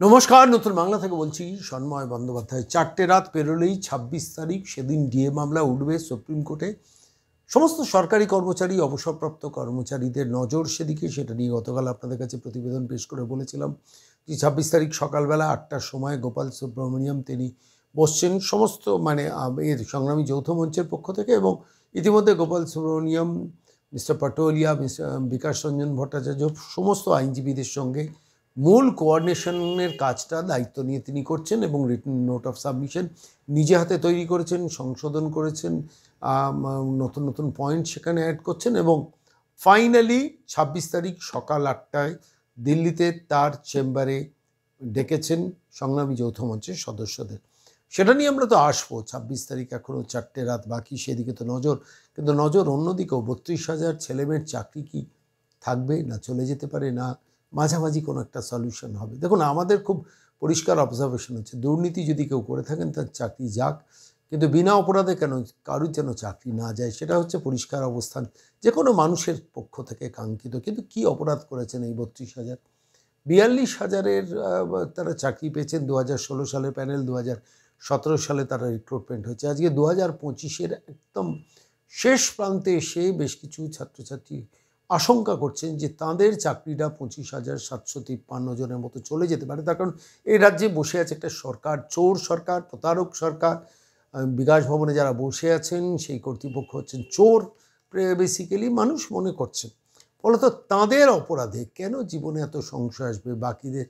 নমস্কার, নতুন বাংলা থেকে বলছি সন্ময় বন্দ্যোপাধ্যায়। 4টে রাত পেরোলেই 26 তারিখ, সেদিন ডিএ মামলা উঠবে সুপ্রিম কোর্টে। সমস্ত সরকারি কর্মচারী, অবসরপ্রাপ্ত কর্মচারীদের নজর সেদিকে। সেটা নিয়ে গতকাল আপনাদের কাছে প্রতিবেদন পেশ করে বলেছিলাম যে 26 তারিখ সকালবেলা 8টার সময় গোপাল সুব্রমণিয়াম তিনি বসছেন সমস্ত এর সংগ্রামী যৌথ মঞ্চের পক্ষ থেকে, এবং ইতিমধ্যে গোপাল সুব্রমণিয়াম, মিস্টার পাটোলিয়া, মিস্টার বিকাশ রঞ্জন ভট্টাচার্য সমস্ত আইনজীবীদের সঙ্গে মূল কোঅর্ডিনেশনের কাজটা দায়িত্ব নিয়ে তিনি করছেন, এবং রিটেন নোট অফ সাবমিশন নিজে হাতে তৈরি করেছেন, সংশোধন করেছেন, নতুন নতুন পয়েন্ট সেখানে অ্যাড করছেন, এবং ফাইনালি 26 তারিখ সকাল 8টায় দিল্লিতে তার চেম্বারে ডেকেছেন সংগ্রামী যৌথ মঞ্চের সদস্যদের। সেটা নিয়ে আমরা তো আসবো। 26 তারিখ এখনও 4টে রাত বাকি, সেদিকে তো নজর। কিন্তু নজর অন্যদিকেও, 32,000 ছেলেমেয়ের চাকরি কি থাকবে, না চলে যেতে পারে, না মাঝামাঝি কোনো একটা সলিউশন হবে। দেখুন, আমাদের খুব পরিষ্কার অবজারভেশন হচ্ছে, দুর্নীতি যদি কেউ করে থাকেন তার চাকরি যাক, কিন্তু বিনা অপরাধে কেন কারুর যেন চাকরি না যায়, সেটা হচ্ছে পরিষ্কার অবস্থান যে কোনো মানুষের পক্ষ থেকে কাঙ্ক্ষিত। কিন্তু কি অপরাধ করেছেন এই 32,000? 42,000-এর তারা চাকরি পেয়েছেন 2016 সালে প্যানেল, 2017 সালে তারা রিক্রুটমেন্ট হয়েছে। আজকে 2025-এর একদম শেষ প্রান্তে এসে বেশ কিছু ছাত্রছাত্রী আশঙ্কা করছেন যে তাদের চাকরিটা 25,753 জনের মতো চলে যেতে পারে। তার কারণ এই রাজ্যে বসে আছে একটা সরকার, চোর সরকার, প্রতারক সরকার। বিকাশ ভবনে যারা বসে আছেন সেই কর্তৃপক্ষ হচ্ছেন চোর, বেসিক্যালি মানুষ মনে করছেন। ফলত তাঁদের অপরাধে কেন জীবনে এত সংশয় আসবে বাকিদের?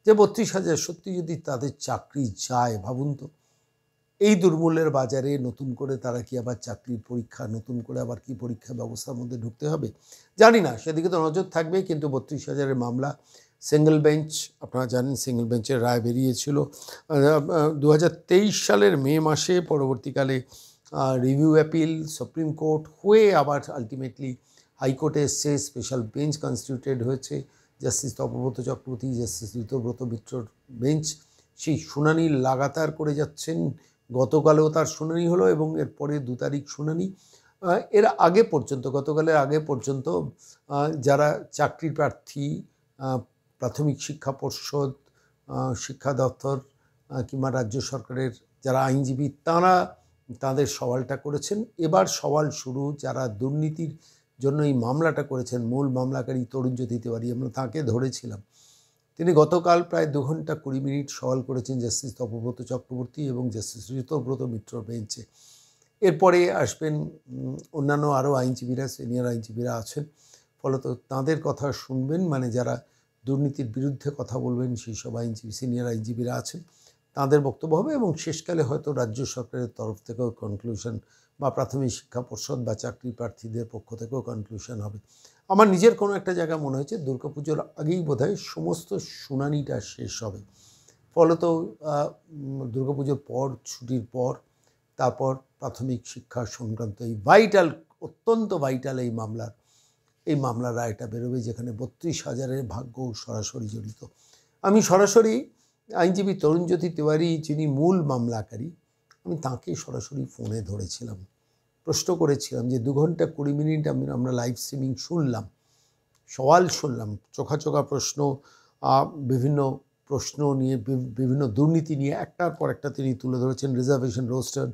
যে 32,000 সত্যি যদি তাদের চাকরি যায়, ভাবুন তো, এই দুর্মূল্যের বাজারে নতুন করে তারা কি আবার চাকরির পরীক্ষা, নতুন করে আবার কি পরীক্ষা ব্যবস্থার মধ্যে ঢুকতে হবে জানি না, সেদিকে তো নজর থাকবে। কিন্তু 32,000-এর মামলা সিঙ্গেল বেঞ্চ, আপনারা জানেন সিঙ্গেল বেঞ্চের রায় বেরিয়েছিল 2023 সালের মে মাসে। পরবর্তীকালে রিভিউ অ্যাপিল, সুপ্রিম কোর্ট হয়ে আবার আলটিমেটলি হাইকোর্টে এসছে, স্পেশাল বেঞ্চ কনস্টিটিউটেড হয়েছে, জাস্টিস তপব্রত চক্রবর্তী, জাস্টিস ঋতব্রত মিত্রর বেঞ্চ সেই শুনানি লাগাতার করে যাচ্ছেন। গতকালেও তার শুনানি হলো, এবং এরপরে 2 তারিখ শুনানি। এর আগে পর্যন্ত, গতকালের আগে পর্যন্ত যারা চাকরির প্রার্থী, প্রাথমিক শিক্ষা পর্ষদ, শিক্ষা দপ্তর কিংবা রাজ্য সরকারের যারা আইনজীবী, তারা তাদের সওয়ালটা করেছেন। এবার সওয়াল শুরু যারা দুর্নীতির জন্য এই মামলাটা করেছেন, মূল মামলাকারী তরুণজ্যোতি তিওয়ারি, আমরা তাঁকে ধরেছিলাম। তিনি গতকাল প্রায় 2 ঘন্টা 20 মিনিট সওয়াল করেছেন জাস্টিস তপব্রত চক্রবর্তী এবং জাস্টিস ঋতব্রত মিত্রর বেঞ্চে। এরপরে আসবেন অন্যান্য আরও আইনজীবীরা, সিনিয়র আইনজীবীরা আছেন, ফলত তাঁদের কথা শুনবেন, যারা দুর্নীতির বিরুদ্ধে কথা বলবেন সেই সব আইনজীবী, সিনিয়র আইনজীবীরা আছেন, তাঁদের বক্তব্য হবে, এবং শেষকালে হয়তো রাজ্য সরকারের তরফ থেকেও কনক্লুশন, বা প্রাথমিক শিক্ষা পর্ষদ বা চাকরি প্রার্থীদের পক্ষ থেকেও কনক্লুশন হবে। আমার নিজের কোনো একটা জায়গা মনে হয়েছে দুর্গাপুজোর আগেই বোধহয় সমস্ত শুনানিটা শেষ হবে। ফলত দুর্গাপুজোর পর, ছুটির পর, তারপর প্রাথমিক শিক্ষা সংক্রান্ত এই ভাইটাল, অত্যন্ত ভাইটাল এই মামলার রায়টা বেরোবে, যেখানে 32,000-এর ভাগ্য সরাসরি জড়িত। আমি সরাসরি আইনজীবী তরুণজ্যোতি তিওয়ারি, যিনি মূল মামলাকারী, আমি তাঁকে সরাসরি ফোনে ধরেছিলাম, প্রশ্ন করেছিলাম যে 2 ঘন্টা 20 মিনিট আমরা লাইভ স্ট্রিমিং শুনলাম, সওয়াল শুনলাম, চোখা প্রশ্ন, বিভিন্ন প্রশ্ন নিয়ে, বিভিন্ন দুর্নীতি নিয়ে একটার পর একটা তিনি তুলে ধরেছেন। Reservation roster,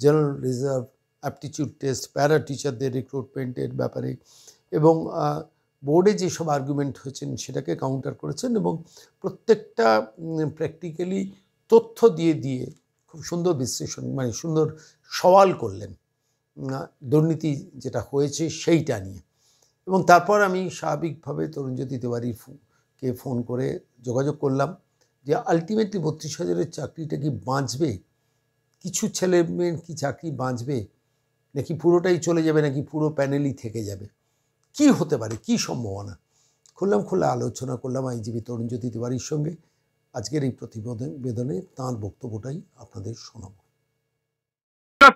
general reserve, aptitude test, para টিচারদের রিক্রুটমেন্টের ব্যাপারে, এবং বোর্ডে যেসব আর্গুমেন্ট হয়েছেন সেটাকে কাউন্টার করেছেন, এবং প্রত্যেকটা প্র্যাকটিক্যালি তথ্য দিয়ে খুব সুন্দর বিশ্লেষণ, সুন্দর সওয়াল করলেন দুর্নীতি যেটা হয়েছে সেইটা নিয়ে। এবং তারপর আমি স্বাভাবিকভাবে তরুণজ্যোতি তিওয়ারিকে ফোন করে যোগাযোগ করলাম যে আলটিমেটলি 32,000-এর চাকরিটা কি বাঁচবে? কিছু ছেলে মেয়ের কি চাকরি বাঁচবে, নাকি পুরোটাই চলে যাবে, নাকি পুরো প্যানেলই থেকে যাবে? কি হতে পারে, কি সম্ভাবনা? খোলা আলোচনা করলাম আইনজীবী তরুণজ্যোতি তিওয়ারির সঙ্গে। আজকের এই প্রতিবেদনে তাঁর বক্তব্যটাই আপনাদের শোনাব।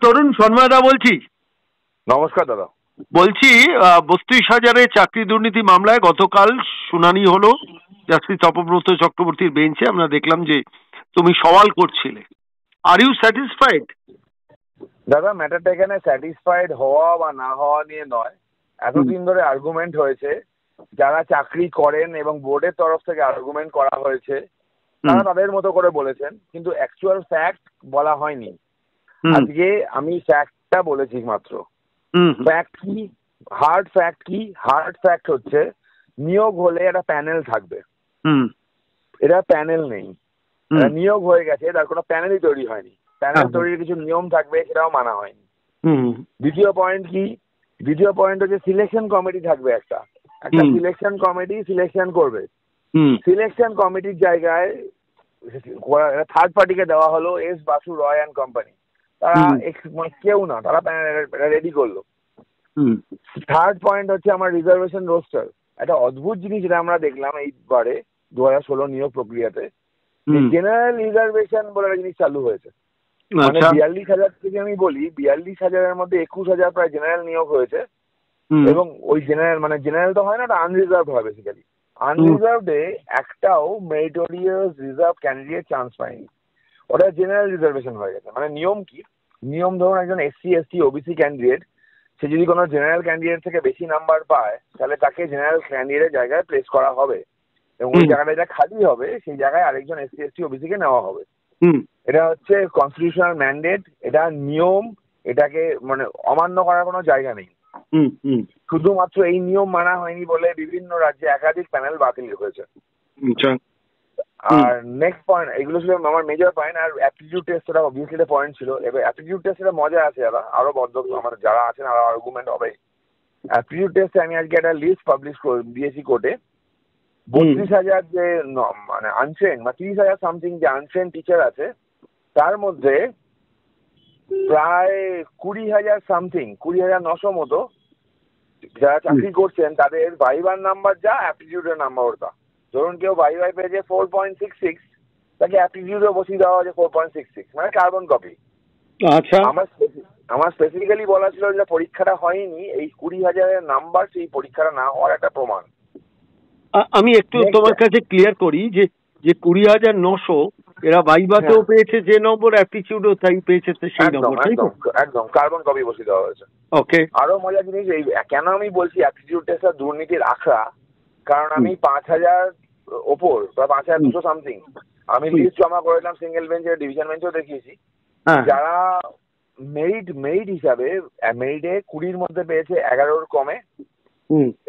তরুণ, সন্ময়দা বলছি। নমস্কার দাদা। বলছি 32,000-এর চাকরি দুর্নীতি মামলায় গতকাল শুনানি হলো জাস্টিস তপব্রত চক্রবর্তীর বেঞ্চে। আমরা দেখলাম যে তুমি সওয়াল করছিলে। Are you satisfied? দাদা, ম্যাটারটা এখানে স্যাটিসফাইড হওয়া বা না হওয়া নিয়ে নয়। এতদিন ধরে আর্গুমেন্ট হয়েছে, যারা চাকরি করেন এবং বোর্ডের তরফ থেকে আর্গুমেন্ট করা হয়েছে তারা তাদের মতো করে বলেছেন, কিন্তু অ্যাকচুয়াল ফ্যাক্ট বলা হয়নি। আজকে আমি ফ্যাক্টটা বলেছি মাত্র। ফ্যাক্ট কি, হার্ড ফ্যাক্ট কি? হার্ড ফ্যাক্ট হচ্ছে নিয়োগ হলে একটা প্যানেল থাকবে, এটা প্যানেল নেই। নিয়োগ হয়ে গেছে, তার কোনো প্যানেলই তৈরি হয়নি। প্যানেল তৈরির কিছু নিয়ম থাকবে, সেটাও মানা হয়নি। দ্বিতীয় পয়েন্ট কি? দ্বিতীয় পয়েন্ট হচ্ছে সিলেকশন কমিটি থাকবে, একটা সিলেকশন কমিটি সিলেকশন করবে। সিলেকশন কমিটির জায়গায় থার্ড পার্টিকে দেওয়া হলো S Basu Roy and company. তারা কেউ না, তারা রেডি করলো। থার্ড পয়েন্ট হচ্ছে আমার রিজার্ভেশন রোস্টার। একটা অদ্ভুত জিনিস যেটা আমরা দেখলাম এইবারে 2016 নিয়োগ প্রক্রিয়াতে, জেনারেল রিজার্ভেশন বলে একটা জিনিস চালু হয়েছে। মানে 42,000 থেকে আমি বলি 42,000-এর মধ্যে 21,000 প্রায় জেনারেল নিয়োগ হয়েছে। এবং ওই জেনারেল মানে জেনারেল তো হয় না, ওটা আনরিজার্ভ হয় বেসিক্যালি। আনরিজার্ভে একটাও মেরিটোরিয়াস রিজার্ভ ক্যান্ডিডেট চান্স পায়নি, ওটা জেনারেল রিজার্ভেশন হয়ে গেছে। মানে নিয়ম কি? নিয়ম ধরুন একজন SC ST OBC ক্যান্ডিডেট, সে যদি কোনো জেনারেল ক্যান্ডিডেট থেকে বেশি নাম্বার পায়, তাহলে তাকে জেনারেল ক্যান্ডিডেটের জায়গায় প্লেস করা হবে, এবং ওই জায়গাটা যেটা খালি হবে সেই জায়গায় আরেকজন SC ST OBC কে নেওয়া হবে। এটা হচ্ছে কনস্টিটিউশনাল ম্যান্ডেট, এটা নিয়ম, এটাকে মানে অমান্য করার কোনো জায়গা নেই। শুধুমাত্র এই নিয়ম মানা হয়নি বলে বিভিন্ন রাজ্যে একাধিক প্যানেল বাতিল হয়েছে। আর নেক্সট পয়েন্ট, এগুলো ছিল আমার মেজর পয়েন্ট। আর অ্যাপটিটিউড টেস্ট, এটা অবভিয়াসলি একটা পয়েন্ট ছিল। এবার অ্যাপটিটিউড টেস্টের মজা আছে, আরো বদ্ধ আমার যারা আছেন আরো আর্গুমেন্ট হবে। অ্যাপটিটিউড টেস্টে আমি আজকে একটা লিস্ট পাবলিশ দিয়েছি কোর্টে। 32,000 যে মানে আনট্রেন বা 30,000 সামথিং যে আনট্রেন টিচার আছে, তার মধ্যে প্রায় 20,000 সামথিং 20,900 মতো যারা চাকরি করছেন, তাদের ভাইবার নাম্বার যা, অ্যাপটিটিউডের নাম্বার ওটা। ধরুন কেউ ভাইভাই পেয়েছে 4.66, তাকে অ্যাপটিটিউডে বসিয়ে দেওয়া হয়েছে 4.66, মানে কার্বন কপি। আচ্ছা, আমার স্পেসিফিক্যালি বলা ছিল যে পরীক্ষাটা হয়নি, এই 20,000-এর নাম্বার সেই পরীক্ষাটা না হওয়ার একটা প্রমাণ। আমি একটু তোমার কাছে ক্লিয়ার করি যে 20,900 এরা ভাইভাতেও পেয়েছে যে নম্বর, অ্যাপটিটিউডও তাই পেয়েছে সেই নম্বর, একদম কার্বন কপি বসিয়ে দেওয়া হয়েছে। ওকে। আরো মজার জিনিস, এই কেন আমি বলছি অ্যাপটিটিউড টেস্টটা দুর্নীতির আখড়া, কারণ আমি 5,000 ওপর বা 5,200 সামথিং আমি লিস্ট জমা করেছিলাম, সিঙ্গেল বেঞ্চে, ডিভিশন বেঞ্চেও দেখিয়েছি, যারা মেরিট হিসাবে মেরিটে 20-র মধ্যে পেয়েছে 11-র কমে,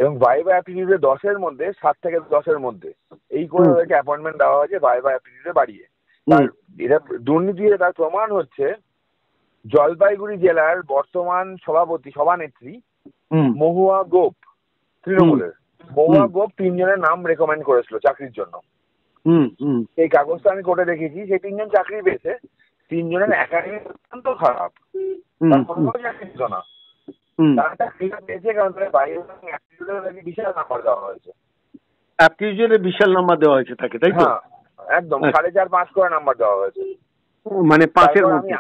এবং ভাইভা অ্যাপটিটিউডে 10-এর মধ্যে 7 থেকে 10-এর মধ্যে, এই করে ওদেরকে অ্যাপয়েন্টমেন্ট দেওয়া হয়েছে ভাইভা অ্যাপটিটিউডে বাড়িয়ে। এটা দুর্নীতি, তার প্রমাণ হচ্ছে জলপাইগুড়ি জেলার বর্তমান সভানেত্রী মহুয়া গোপ, তৃণমূলের মহুয়া গোপ 3 জনের নাম রেকমেন্ড করেছিল চাকরির জন্য। এই কাগজটা আমি কোর্টে দেখেছি, সেই 3 জন চাকরি পেয়েছে। 3 জনের একাডেমি অত্যন্ত খারাপ, না তারা চাকরিটা পেয়েছে কারণ তাদের বাইরে বিশাল নাম্বার দেওয়া হয়েছে। অ্যাপটিটিউডে বিশাল নাম্বার দেওয়া হয়েছে তাকে, তাই তো? একদম 4.5-5 করে নাম্বার দেওয়া হয়েছে, মানে 5-এর মধ্যে।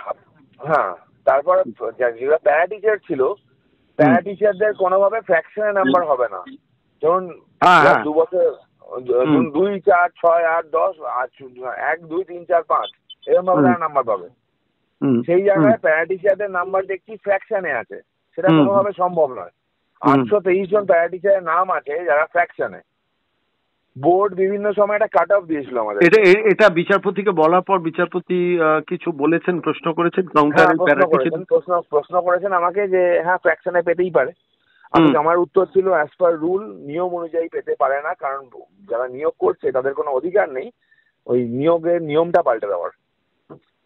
হ্যাঁ, তারপর যেগুলো প্যারা টিচার ছিল, প্যারা টিচারদের কোনোভাবে ফ্র্যাকশনে নাম্বার হবে না। ধরুন 2 বছর 2, 4, 6, 8, 10, 1, 2, 3, 4, 5 এরকম ভাবে তারা নাম্বার পাবে। সেই জায়গায় প্যারা টিচারদের নাম্বার দেখছি ফ্র্যাকশনে আছে, সেটা কোনোভাবে সম্ভব নয়। 823 জন প্যারা টিচারের নাম আছে যারা ফ্র্যাকশনে। বোর্ড বিভিন্ন সময় একটা কাট অফ দিয়েছিল আমাদের। এটা বিচারপতিকে বলার পর বিচারপতি কিছু বলেছেন, প্রশ্ন করেছেন, প্রশ্ন করেছেন আমাকে যে হ্যাঁ ফ্র্যাকশনে পেতেই পারে। আমার উত্তর ছিল অ্যাজ পার রুল নিয়ম অনুযায়ী পেতে পারে না, কারণ যারা নিয়োগ করছে তাদের কোনো অধিকার নেই ওই নিয়োগের নিয়মটা পাল্টে দেওয়ার।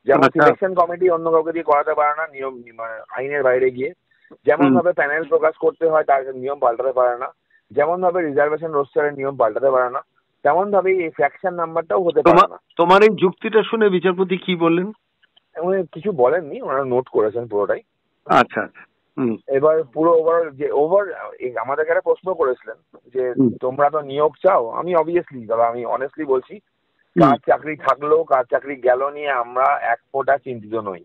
যেমন সিলেকশন কমিটি অন্য কাউকে দিয়ে করাতে পারে না নিয়ম, মানে আইনের বাইরে গিয়ে। যেমন ভাবে প্যানেল প্রকাশ করতে হয় তার নিয়ম পাল্টাতে পারে না, যেমন ভাবে রিজার্ভেশন রোস্টারের নিয়ম পাল্টাতে পারে না, তেমন ভাবে এই ফ্র্যাকশন নাম্বারটাও হতে পারে না। তোমার এই যুক্তিটা শুনে বিচারপতি কি বললেন? উনি কিছু বলেননি, ওনারা নোট করেছেন পুরোটাই। আচ্ছা, এবার পুরো ওভার আমাদেরকে একটা প্রশ্ন করেছিলেন যে তোমরা তো নিয়োগ চাও। আমি অবভিয়াসলি দাদা, আমি অনেস্টলি বলছি, কার চাকরি থাকলো কার চাকরি গেল নিয়ে আমরা এক ফোঁটা চিন্তিত নই।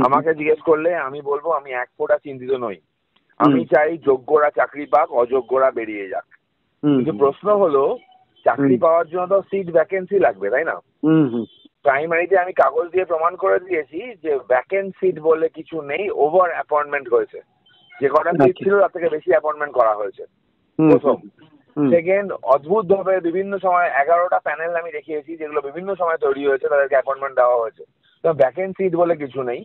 আমাকে জিজ্ঞেস করলে আমি বলবো আমি এক ফোঁটা চিন্তিত নই। আমি চাই যোগ্যরা চাকরি পাক, অযোগ্যরা বেরিয়ে যাক। কিন্তু প্রশ্ন হলো চাকরি পাওয়ার জন্য তো সিট ভ্যাকেন্সি লাগবে, তাই না? প্রাইমারিতে আমি কাগজ দিয়ে প্রমাণ করে দিয়েছি যে ভ্যাকেন্ট সিট বলে কিছু নেই, ওভার অ্যাপয়েন্টমেন্ট হয়েছে। যে কটা সিট ছিল তার থেকে বেশি অ্যাপয়েন্টমেন্ট করা হয়েছে। প্রথম সেকেন্ড, অদ্ভুত ভাবে বিভিন্ন সময় 11টা প্যানেল আমি দেখিয়েছি যেগুলো বিভিন্ন সময় তৈরি হয়েছে, তাদেরকে অ্যাপয়েন্টমেন্ট দেওয়া হয়েছে। তো ভ্যাকেন্সি বলে কিছু নেই,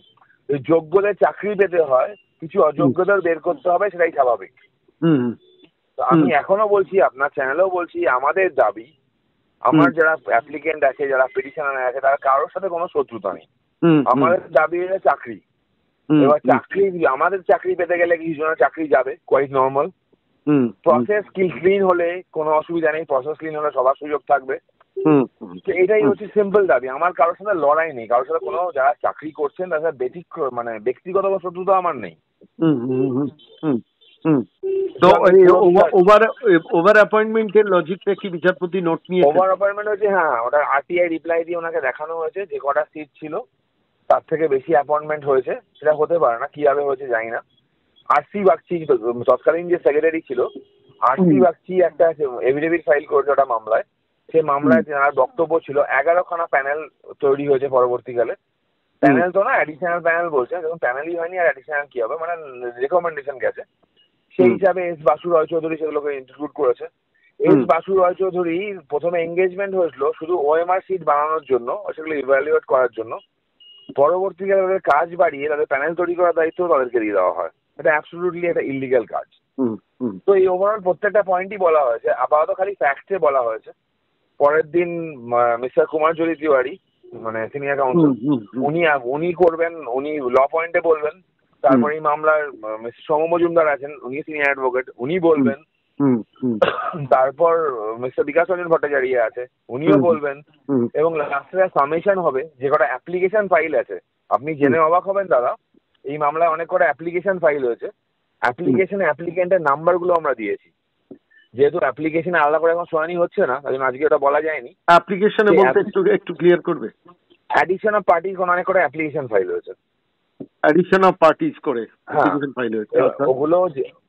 যোগ্যদের চাকরি পেতে হয়, কিছু অযোগ্যদের বের করতে হবে, সেটাই স্বাভাবিক। তো আমি এখনো বলছি, আপনার চ্যানেলেও বলছি, আমাদের দাবি, আমার যারা অ্যাপ্লিকেন্ট আছে, যারা পিটিশনার আছে, তারা কারোর সাথে কোনো শত্রুতা নেই। আমাদের দাবি হলো চাকরি। এবার চাকরি, আমাদের চাকরি পেতে গেলে কিছু জনের চাকরি যাবে, কোয়াইট নর্মাল। প্রসেস ক্লিন হলে কোনো অসুবিধা নেই, প্রসেস ক্লিন হলে সবার সুযোগ থাকবে। এটাই হচ্ছে সিম্পল দাবি। আমার কারোর সাথে লড়াই নেই, কারোর সাথে কোনো, যারা চাকরি করছেন তাদের সাথে মানে ব্যক্তিগত শত্রুতা আমার নেই। তো ওভার অ্যাপয়েন্টমেন্টের লজিকটা কি বিচারপতি নোট নিয়ে? ওভার অ্যাপয়েন্টমেন্ট হচ্ছে, হ্যাঁ, ওটা আরটিআই রিপ্লাই দিয়ে ওনাকে দেখানো হয়েছে যে কটা সিট ছিল তার থেকে বেশি অ্যাপয়েন্টমেন্ট হয়েছে। সেটা হতে পারে না, কিভাবে হয়েছে জানি না। আরসি বাগচি, তৎকালীন যে সেক্রেটারি ছিল আরসি বাগচি, একটা এফিডেভিট ফাইল করেছে ওটা মামলায়। সেই মামলায় যার বক্তব্য ছিল 11খানা প্যানেল তৈরি হয়েছে পরবর্তীকালে। প্যানেল তো না, অ্যাডিশনাল প্যানেল বলছে, যখন প্যানেলই হয়নি আর অ্যাডিশনাল কি হবে, মানে রেকমেন্ডেশন গেছে। সেই হিসাবে এস বাসু রয় চৌধুরী সেগুলোকে ইনক্লুড করেছে। এস বাসু রয় চৌধুরী প্রথমে এঙ্গেজমেন্ট হয়েছিল শুধু ওএমআর সিট বানানোর জন্য, সেগুলো ইভ্যালুয়েট করার জন্য। পরবর্তীকালে তাদের কাজ বাড়িয়ে তাদের প্যানেল তৈরি করার দায়িত্ব তাদেরকে দিয়ে দেওয়া হয়। এটা অ্যাবসলিউটলি একটা ইলিগাল কাজ। তো এই ওভারঅল প্রত্যেকটা পয়েন্টই বলা হয়েছে, আপাতত খালি ফ্যাক্টে বলা হয়েছে। পরের দিন মিস্টার কুমারজ্যোতি তিওয়ারি, মানে সিনিয়র কাউন্সিল, উনি করবেন, উনি ল পয়েন্টে বলবেন। তারপরে এই মামলার মিস্টার সৌম মজুমদার আছেন, উনি সিনিয়র অ্যাডভোকেট, উনি বলবেন। তারপর মিস্টার বিকাশ রঞ্জন ভট্টাচার্য আছে, উনিও বলবেন। এবং লাস্টে সামেশন হবে যে কটা অ্যাপ্লিকেশন ফাইল আছে। আপনি জেনে অবাক হবেন দাদা, এই মামলায় অনেক কটা অ্যাপ্লিকেশন ফাইল হয়েছে। অ্যাপ্লিকেন্টের নাম্বারগুলো আমরা দিয়েছি, যেহেতু অ্যাপ্লিকেশনে আলাদা করে এখন শুনানি হচ্ছে না, তাই জন্য আজকে ওটা বলা যায়নি। অ্যাপ্লিকেশনে বলতে একটু ক্লিয়ার করবে? অ্যাডিশন অফ পার্টিজ কোন অনেক কটা অ্যাপ্লিকেশন ফাইল হয়েছে। অ্যাডিশন অফ পার্টিজ করে অ্যাপ্লিকেশন ফাইল হয়েছে।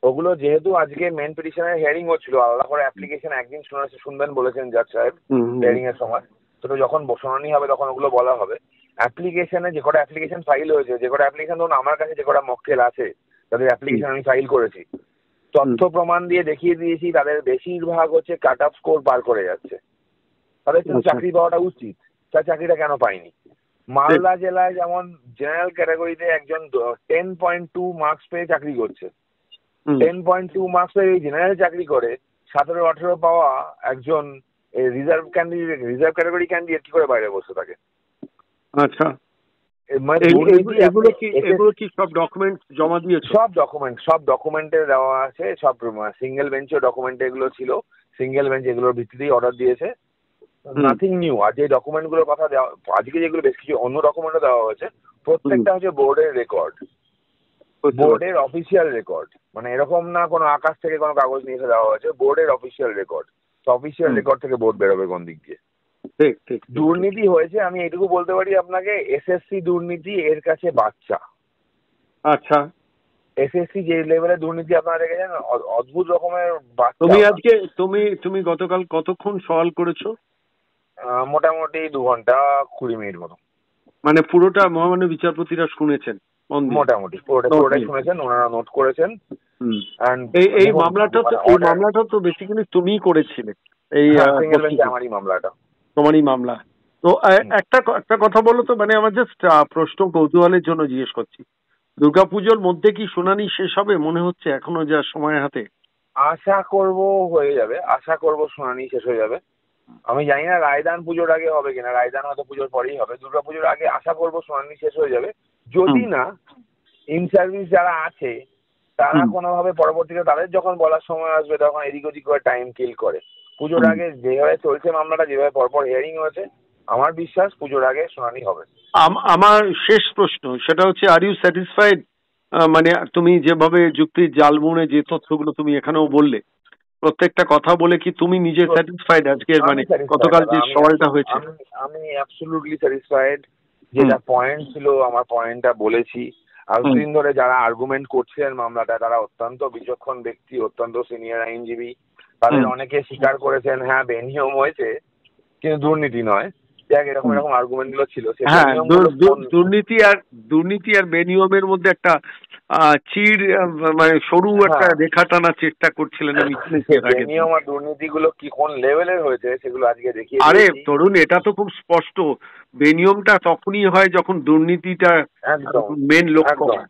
ওগুলো যেহেতু আজকে মেন পিটিশনের হিয়ারিং হচ্ছিল, আলাদা করে অ্যাপ্লিকেশন একদিন শুনবেন বলেছেন জাজ সাহেব হিয়ারিং এর সময়। তো যখন শুনানি হবে তখন ওগুলো বলা হবে। অ্যাপ্লিকেশনে যে কটা অ্যাপ্লিকেশন ফাইল হয়েছে, যে কটা অ্যাপ্লিকেশন, ধরুন আমার কাছে যে কটা মক্কেল আছে তাদের অ্যাপ্লিকেশন আমি ফাইল করেছি, তথ্য প্রমাণ দিয়ে দেখিয়ে দিয়েছি তাদের বেশিরভাগ হচ্ছে কাট অফ স্কোর পার করে যাচ্ছে। তাদের জন্য চাকরি পাওয়াটা উচিত, তার চাকরিটা কেন পায়নি? মালদা জেলায় যেমন জেনারেল ক্যাটাগরিতে একজন 10.2 মার্কস পেয়ে চাকরি করছে, 10.2 মার্কস পেয়ে জেনারেল চাকরি করে 17-18 পাওয়া একজন রিজার্ভ ক্যাটাগরি ক্যান্ডিডেট কি করে বাইরে বসে থাকে? আচ্ছা, এগুলো কি সব ডকুমেন্ট জমা দিয়েছো? সব ডকুমেন্টে দেওয়া আছে, সব সিঙ্গেল বেঞ্চের ডকুমেন্টে এগুলো ছিল। সিঙ্গেল বেঞ্চ এগুলোর ভিত্তিতেই অর্ডার দিয়েছে, নাথিং নিউ। আর যে ডকুমেন্টগুলোর কথা দেওয়া আজকে, যেগুলো বেশ কিছু অন্য ডকুমেন্টও দেওয়া হয়েছে, প্রত্যেকটা হচ্ছে বোর্ডের রেকর্ড, বোর্ডের অফিসিয়াল রেকর্ড। মানে এরকম না কোনো আকাশ থেকে কোনো কাগজ নিয়ে এসে দেওয়া হয়েছে, বোর্ডের অফিসিয়াল রেকর্ড। তো অফিসিয়াল রেকর্ড থেকে বোর্ড বেরোবে কোন দিক দিয়ে। দুর্নীতি হয়েছে আমি এটুকু বলতে পারি আপনাকে, এসএসসি দুর্নীতি এর কাছে বাচ্চা। আচ্ছা, এসএসসি যে লেভেলে দুর্নীতি আপনারা দেখেছেন, অদ্ভুত রকমের বাচ্চা। তুমি আজকে তুমি গতকাল কতক্ষণ সওয়াল করেছো? মোটামুটি 2 ঘন্টা 20 মিনিট মতো। মানে পুরোটা মহামান্য বিচারপতিরা শুনেছেন? মোটামুটি পুরোটাই শুনেছেন, ওনারা নোট করেছেন। এই মামলাটা তো বেসিক্যালি তুমিই করেছিলে, এই আমারই মামলাটা, তোমারই মামলা। তো একটা কথা বলো তো, মানে আমার জাস্ট প্রশ্ন কৌতূহলের জন্য জিজ্ঞেস করছি, দুর্গাপুজোর মধ্যে কি শুনানি শেষ হবে মনে হচ্ছে এখনো যা সময় হাতে? আশা করব হয়ে যাবে, আশা করব শুনানি শেষ হয়ে যাবে। আমি জানি না রায়দান পুজোর আগে হবে কিনা, রায়দান হয়তো পুজোর পরেই হবে। দুর্গাপুজোর আগে আশা করব শুনানি শেষ হয়ে যাবে। যদি না ইন সার্ভিস যারা আছে তারা কোনোভাবে পরবর্তীতে তাদের যখন বলার সময় আসবে তখন এদিক ওদিক করে টাইম কিল করে। পুজোর আগে যেভাবে চলছে মামলাটা, যেভাবে পরপর হিয়ারিং হয়েছে, আমার বিশ্বাস পুজোর আগে শুনানি হবে। আমার শেষ প্রশ্ন সেটা হচ্ছে, আর ইউ স্যাটিসফাইড? মানে তুমি যেভাবে যুক্তির জাল বুনে যে তথ্যগুলো তুমি এখানেও বললে, প্রত্যেকটা কথা বলে কি তুমি নিজে স্যাটিসফাইড আজকের, মানে গতকাল যে সওয়ালটা হয়েছে? আমি অ্যাবসলিউটলি স্যাটিসফাইড। যেটা পয়েন্ট ছিল আমার পয়েন্টটা বলেছি। এতদিন ধরে যারা আর্গুমেন্ট করছিলেন মামলাটা, তারা অত্যন্ত বিচক্ষণ ব্যক্তি, অত্যন্ত সিনিয়র আইনজীবী। তাদের অনেকে স্বীকার করেছেন হ্যাঁ বেনিয়ম হয়েছে কিন্তু দুর্নীতি নয়। দেখ এরকম এরকম আর্গুমেন্ট গুলো ছিল, হ্যাঁ, দুর্নীতি আর বেনিয়মের মধ্যে একটা চিড় মানে সরু একটা রেখা টানার চেষ্টা করছিলেন। বেনিয়ম আর দুর্নীতি গুলো কি কোন লেভেলের হয়েছে সেগুলো আজকে দেখিয়ে। আরে তরুণ, এটা তো খুব স্পষ্ট, বেনিয়মটা তখনই হয় যখন দুর্নীতিটা মেন লক্ষ্য হয়।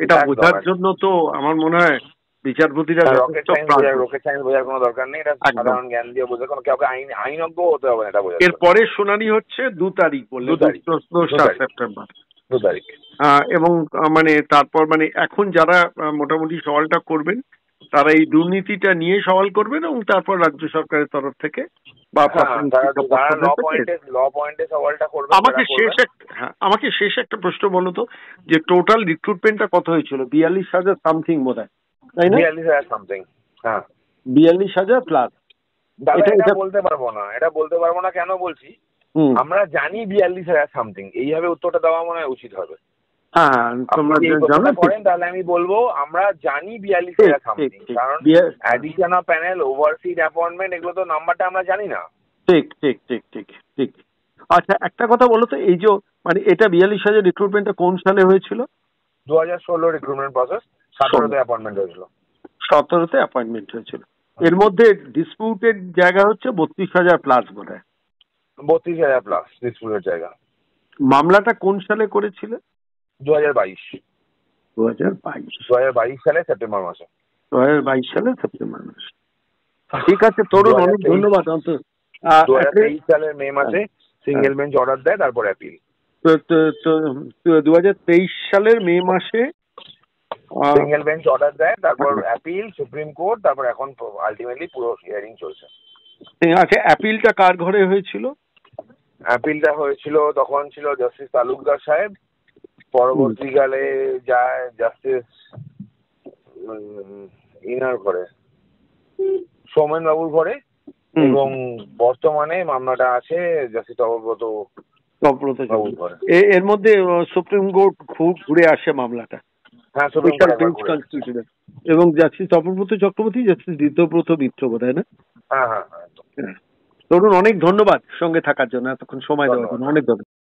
এটা বোঝার জন্য তো আমার মনে হয় বিচারপতিরা রকেট সায়েন্স বোঝার কোনো দরকার নেই, এটা সাধারণ জ্ঞান দিয়ে বোঝা, কোনো কাউকে আইনজ্ঞ হতে হবে না এটা বোঝা। এরপরে শুনানি হচ্ছে 2 তারিখ বললে, 2 সেপ্টেম্বর 2 তারিখ। এবং মানে তারপর মানে এখন যারা মোটামুটি সওয়ালটা করবেন তারা এই দুর্নীতিটা নিয়ে সওয়াল করবেন এবং তারপর রাজ্য সরকারের তরফ থেকে বা আমাকে শেষ একটা প্রশ্ন বলো তো, যে টোটাল রিক্রুটমেন্টটা কত হয়েছিল? 42,000 সামথিং বোধ হয়, তাই না? 42,000 সামথিং। হ্যাঁ, 42,000 প্লাস। এটা বলতে পারবো না, এটা বলতে পারবো না। কেন বলছি, আমরা জানি 42,000 সামথিং, এইভাবে উত্তরটা দেওয়া মনে হয় উচিত হবে। তাহলে আমি বলবো আমরা জানি 42,000 সামথিং, কারণ অ্যাডিশন অফ প্যানেল, ওভারসিড অ্যাপয়েন্টমেন্ট, এগুলো তো নাম্বারটা আমরা জানি না। ঠিক ঠিক ঠিক ঠিক ঠিক। আচ্ছা, একটা কথা বলো তো, এই যে মানে এটা 42,000 রিক্রুটমেন্টটা কোন সালে হয়েছিল? 2016 রিক্রুটমেন্ট প্রসেস, 17তে অ্যাপয়েন্টমেন্ট হয়েছিল। 17তে অ্যাপয়েন্টমেন্ট হয়েছিল। এর মধ্যে ডিসপিউটেড জায়গা হচ্ছে 32,000 প্লাস বোধ হয়। 32,000 প্লাস ডিসপিউটেড জায়গা। মামলাটা কোন সালে করেছিল? 2022 সালে সেপ্টেম্বর মাসে। 2022 সালে সেপ্টেম্বর মাসে। ঠিক আছে তরুণ, অনেক ধন্যবাদ। 2023 সালের মে মাসে সিঙ্গেল বেঞ্চ অর্ডার দেয়, তারপর অ্যাপিল। 2023 সালের মে মাসে সিঙ্গেল বেঞ্চ অর্ডার দেয়, তারপর অ্যাপিল, সুপ্রিম কোর্ট, তারপর এখন আলটিমেটলি পুরো হিয়ারিং চলছে। আচ্ছা, অ্যাপিলটা কার ঘরে হয়েছিল? অ্যাপিলটা হয়েছিল তখন ছিল জাস্টিস তালুকদার সাহেব, পরবর্তীকালে যায় জাস্টিস ইনার ঘরে, সৌমেন বাবুর ঘরে, এবং বর্তমানে মামলাটা আছে জাস্টিস তপব্রত বাবুর ঘরে। এর মধ্যে সুপ্রিম কোর্ট ঘুরে আসে মামলাটা। হ্যাঁ, সুপ্রিম কোর্ট এবং জাস্টিস তপব্রত চক্রবর্তী, জাস্টিস ঋতব্রত মিত্র বোধ হয় না? হ্যাঁ হ্যাঁ। তরুণ, অনেক ধন্যবাদ সঙ্গে থাকার জন্য, এতক্ষণ সময় দেওয়ার জন্য অনেক ধন্যবাদ।